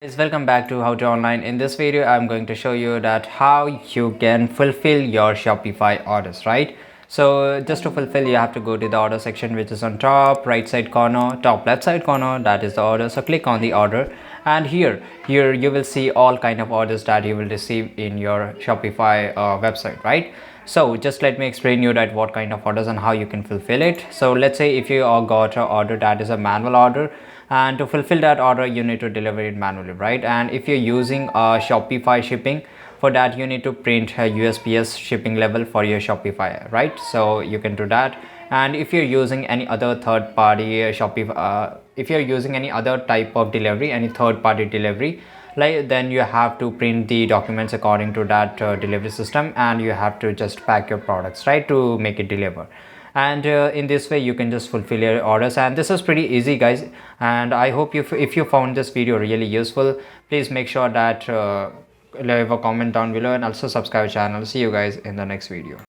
Guys, welcome back to How to Online. In this video I'm going to show you that how you can fulfill your Shopify orders, right? So just to fulfill, you have to go to the order section, which is on top right side corner, top left side corner. That is the order. So click on the order, and here you will see all kind of orders that you will receive in your Shopify website, right? So just let me explain you that what kind of orders and how you can fulfill it. So let's say if you got an order that is a manual order, and to fulfill that order you need to deliver it manually, right? And if you're using Shopify shipping, for that you need to print a USPS shipping level for your Shopify, right? So you can do that. And if you're using any other third party Shopify, if you're using any other type of delivery, any third party delivery, like, then you have to print the documents according to that delivery system, and you have to just pack your products, right, to make it deliver. And in this way you can just fulfill your orders, and this is pretty easy, guys. And I hope you, if you found this video really useful, please make sure that leave a comment down below and also subscribe channel. See you guys in the next video.